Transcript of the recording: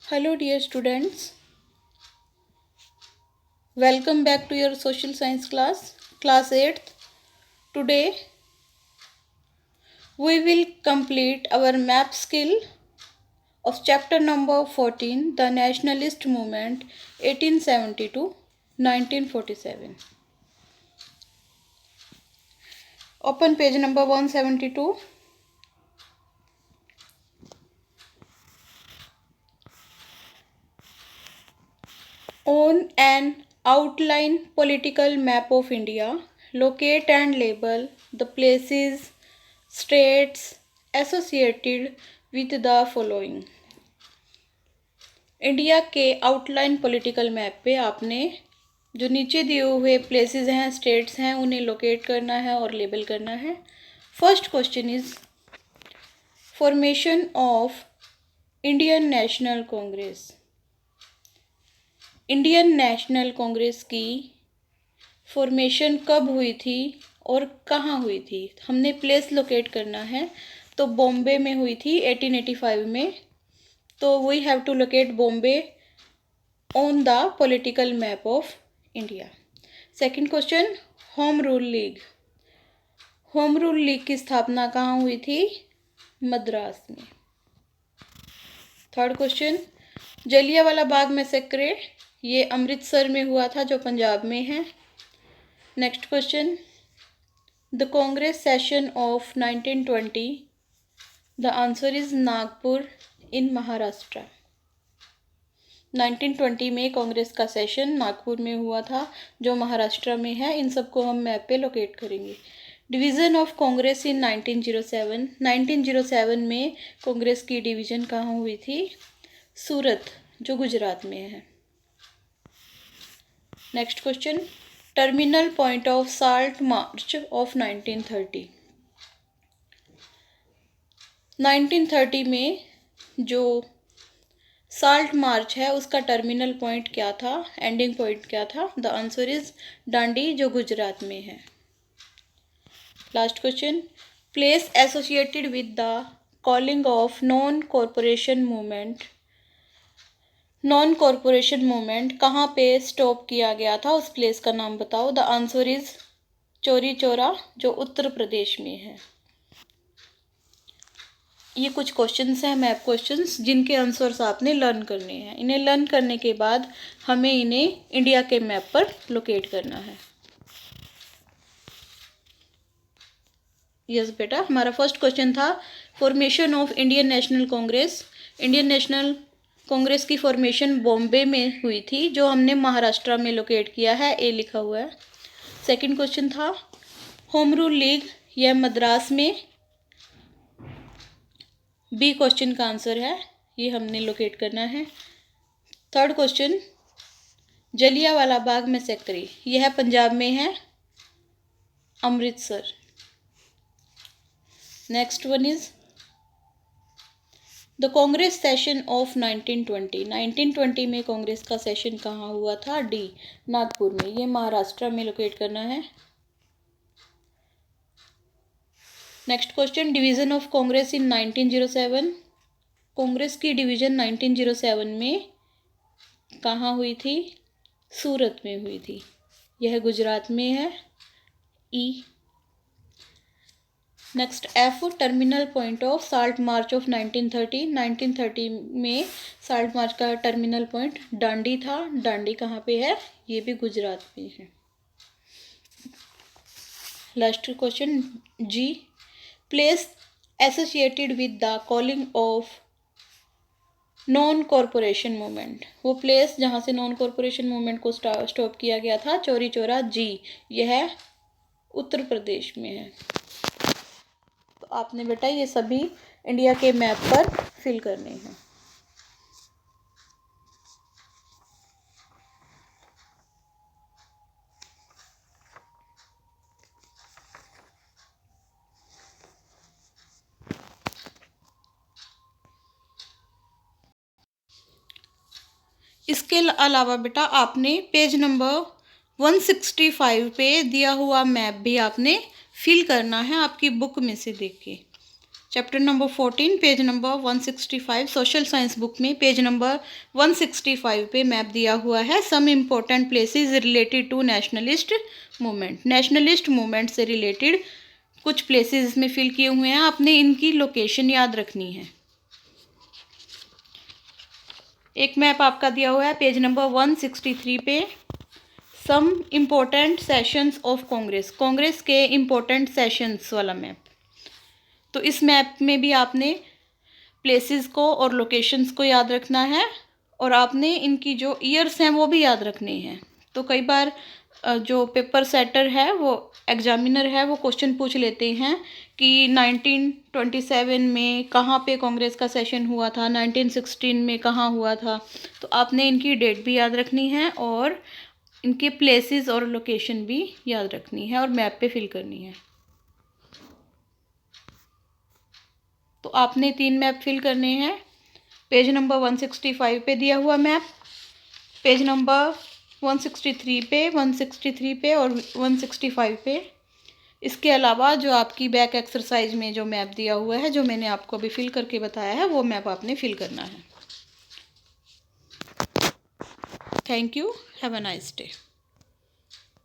Hello, dear students. Welcome back to your social science class 8th. Today, we will complete our map skill of chapter number 14, The Nationalist Movement 1870 to 1947. Open page number 172. On an outline political map of India, locate and label the places, states associated with the following. India के outline political map पे आपने जो नीचे दिए हुए places हैं, states हैं, उन्हें लोकेट करना है और लेबल करना है. First question is formation of Indian national Congress. Indian national Congress की फॉर्मेशन कब हुई थी और कहाँ हुई थी. हमने प्लेस लोकेट करना है, तो बॉम्बे में हुई थी 1885 में. तो we have to locate Bombay on the political map of India. Second question, home rule league. Home rule league की स्थापना कहाँ हुई थी? मद्रास में. Third question, Jallianwala Bagh massacre, ये अमृतसर में हुआ था जो पंजाब में है. Next question, the Congress session of 1920. The answer is Nagpur in Maharashtra. 1920 में कांग्रेस का सेशन नागपुर में हुआ था जो महाराष्ट्र में है. इन सबको हम मैप पे लोकेट करेंगे. Division of Congress in 1907. 1907 में कांग्रेस की डिवीज़न कहाँ हुई थी? सूरत, जो गुजरात में है. Next question, terminal point of salt march of 1930. 1930 में जो साल्ट मार्च है उसका टर्मिनल पॉइंट क्या था, एंडिंग पॉइंट क्या था? द आंसर इज डांडी, जो गुजरात में है. Last question, place associated with the calling of non cooperation movement. Non cooperation movement कहाँ पे स्टॉप किया गया था, उस प्लेस का नाम बताओ. The answer is Chauri Chaura, जो उत्तर प्रदेश में है. ये कुछ क्वेश्चंस हैं, मैप क्वेश्चंस, जिनके आंसर्स आपने लर्न करने हैं. इन्हें लर्न करने के बाद हमें इन्हें इंडिया के मैप पर लोकेट करना है. यस बेटा, हमारा फर्स्ट क्वेश्चन था formation of Indian national Congress. Indian national Congress की फॉर्मेशन बॉम्बे में हुई थी जो हमने महाराष्ट्र में लोकेट किया है, ए लिखा हुआ है. सेकंड क्वेश्चन था होम रूल लीग, यह मद्रास में, बी क्वेश्चन का आंसर है, ये हमने लोकेट करना है. थर्ड क्वेश्चन, जलियांवाला बाग मैसेक्रे, यह पंजाब में है, Amritsar. Next one is the Congress session of 1920. 1920 में कांग्रेस का सेशन कहाँ हुआ था? डी, नागपुर में, ये महाराष्ट्र में लोकेट करना है. Next question, division of Congress in 1907. Congress की डिवीज़न 1907 में कहाँ हुई थी? सूरत में हुई थी, यह गुजरात में है, E. Next F, terminal point of salt march of 1930. 1930 में साल्ट मार्च का टर्मिनल पॉइंट डांडी था. डांडी कहाँ पे है? ये भी गुजरात में है. लास्ट क्वेश्चन, जी, place associated with the calling of non cooperation movement. वो प्लेस जहाँ से नॉन कॉरपोरेशन मूवमेंट को स्टॉप किया गया था, चौरी चौरा, जी, यह उत्तर प्रदेश में है. तो आपने बेटा ये सभी इंडिया के मैप पर फिल करने हैं. इसके अलावा बेटा आपने पेज नंबर 165 पे दिया हुआ मैप भी आपने फिल करना है आपकी बुक में से देख के. Chapter number 14 page number 165 social science book में पेज नंबर 165 पे मैप दिया हुआ है। Some important places related to nationalist movement. Nationalist movement से रिलेटेड कुछ प्लेसेस इसमें फिल किए हुए हैं, आपने इनकी लोकेशन याद रखनी है। एक मैप आपका दिया हुआ है पेज नंबर 163 पे, some important sessions of Congress, Congress के इम्पोर्टेंट सेशंस वाला मैप। तो इस मैप में भी आपने प्लेसेस को और लोकेशंस को याद रखना है और आपने इनकी जो ईयर्स हैं वो भी याद रखने हैं। तो कई बार जो पेपर सेटर है, वो एग्जामिनर है, वो क्वेश्चन पूछ लेते हैं कि 1927 में कहाँ पे कांग्रेस का सेशन हुआ था, 1916 में कहाँ हुआ था। तो आपने इनकी डेट भी याद रखनी है और इनके प्लेसेस और लोकेशन भी याद रखनी है और मैप पे फिल करनी है। तो आपने 3 मैप फिल करने हैं। पेज नंबर 165 पे दिया हुआ मैप, पेज नंबर 163 पे और 165 पे। इसके अलावा जो आपकी बैक एक्सरसाइज में जो मैप दिया हुआ है, जो मैंने आपको अभी फिल करके बताया है, वो मैप आपने फिल करना है। Thank you, have a nice day.